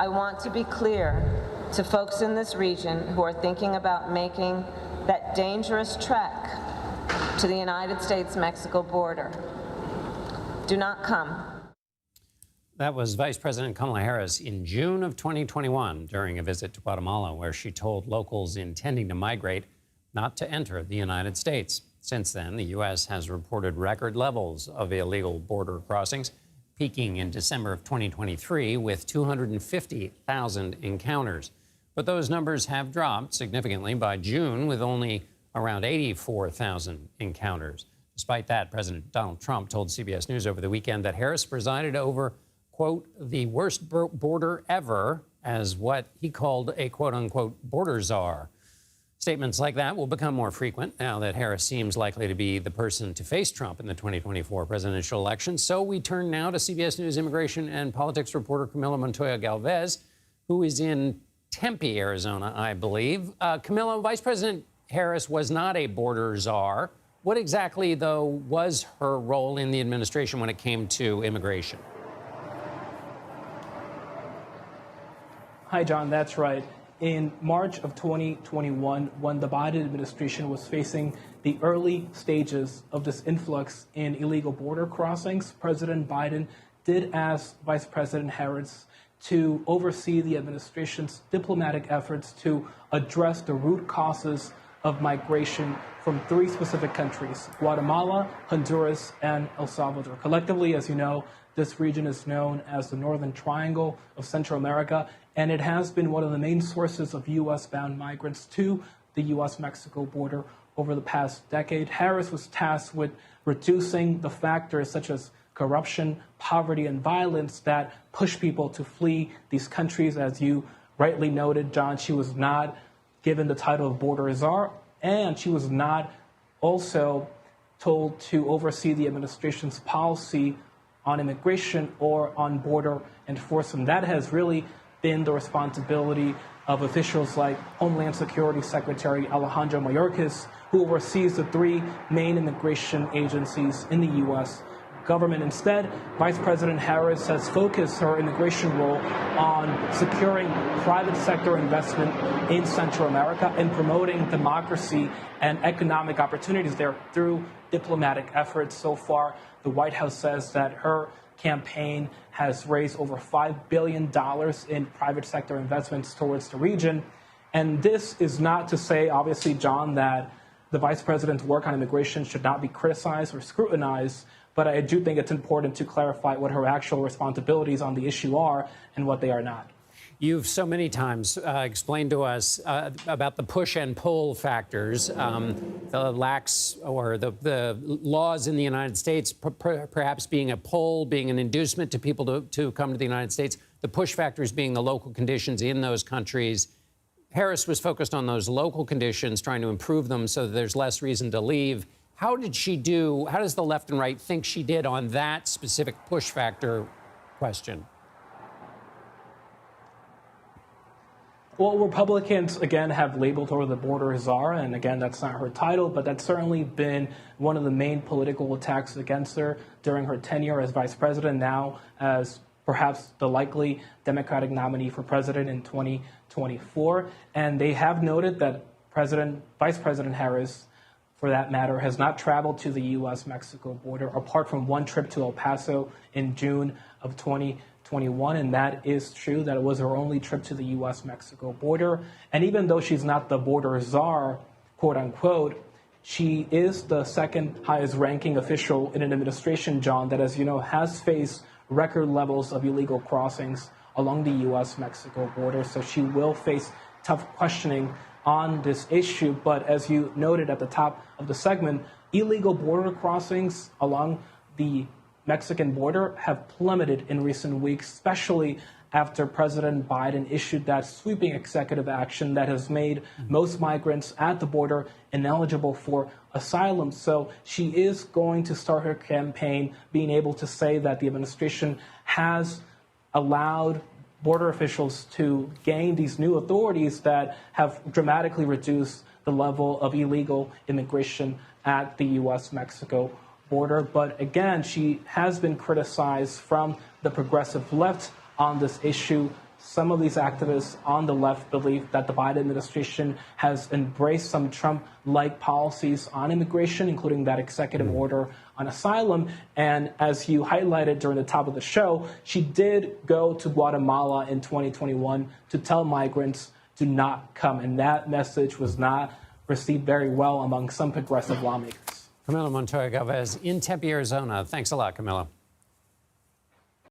I want to be clear to folks in this region who are thinking about making that dangerous trek to the United States-Mexico border. Do not come. That was Vice President Kamala Harris in June of 2021 during a visit to Guatemala, where she told locals intending to migrate not to enter the United States. Since then, the U.S. has reported record levels of illegal border crossings, peaking in December of 2023 with 250,000 encounters. But those numbers have dropped significantly by June, with only around 84,000 encounters. Despite that, President Donald Trump told CBS News over the weekend that Harris presided over, quote, the worst border ever, as what he called a, quote unquote, border czar. Statements like that will become more frequent now that Harris seems likely to be the person to face Trump in the 2024 presidential election. So we turn now to CBS News immigration and politics reporter Camilo Montoya-Galvez, who is in Tempe, Arizona, I believe. Camilo, Vice President Harris was not a border czar. What exactly, though, was her role in the administration when it came to immigration? Hi, John, that's right. In March of 2021, when the Biden administration was facing the early stages of this influx in illegal border crossings, President Biden did ask Vice President Harris to oversee the administration's diplomatic efforts to address the root causes of migration from three specific countries: Guatemala, Honduras, and El Salvador. Collectively, as you know, this region is known as the Northern Triangle of Central America, and it has been one of the main sources of U.S.-bound migrants to the U.S.-Mexico border over the past decade. Harris was tasked with reducing the factors such as corruption, poverty, and violence that push people to flee these countries. As you rightly noted, John, she was not given the title of border czar, and she was not also told to oversee the administration's policy on immigration or on border enforcement. That has really been the responsibility of officials like Homeland Security Secretary Alejandro Mayorkas, who oversees the three main immigration agencies in the U.S. government. Instead, Vice President Harris has focused her immigration role on securing private sector investment in Central America and promoting democracy and economic opportunities there through diplomatic efforts. So far, the White House says that her campaign has raised over $5 billion in private sector investments towards the region. And this is not to say, obviously, John, that the vice president's work on immigration should not be criticized or scrutinized, but I do think it's important to clarify what her actual responsibilities on the issue are and what they are not. You've so many times explained to us about the push and pull factors, the lax or the laws in the United States perhaps being a pull, being an inducement to people to come to the United States, the push factors being the local conditions in those countries. Harris was focused on those local conditions, trying to improve them so that there's less reason to leave. How did she do? How does the left and right think she did on that specific push factor question? Well, Republicans, again, have labeled her the border czar, and again, that's not her title, but that's certainly been one of the main political attacks against her during her tenure as vice president, now as perhaps the likely Democratic nominee for president in 2024. And they have noted that Vice President Harris, for that matter, has not traveled to the U.S.-Mexico border, apart from one trip to El Paso in June of 2021, and that is true, that it was her only trip to the U.S.-Mexico border. And even though she's not the border czar, quote unquote, she is the second highest ranking official in an administration, John, that, as you know, has faced record levels of illegal crossings along the U.S.-Mexico border. So she will face tough questioning on this issue. But as you noted at the top of the segment, illegal border crossings along the Mexican border have plummeted in recent weeks, especially after President Biden issued that sweeping executive action that has made most migrants at the border ineligible for asylum. So she is going to start her campaign being able to say that the administration has allowed border officials to gain these new authorities that have dramatically reduced the level of illegal immigration at the U.S.-Mexico border. But again, she has been criticized from the progressive left on this issue, some of these activists on the left believe that the Biden administration has embraced some Trump-like policies on immigration, including that executive order on asylum. And as you highlighted during the top of the show, she did go to Guatemala in 2021 to tell migrants to not come. And that message was not received very well among some progressive lawmakers. Camilo Montoya-Galvez in Tempe, Arizona. Thanks a lot, Camilo.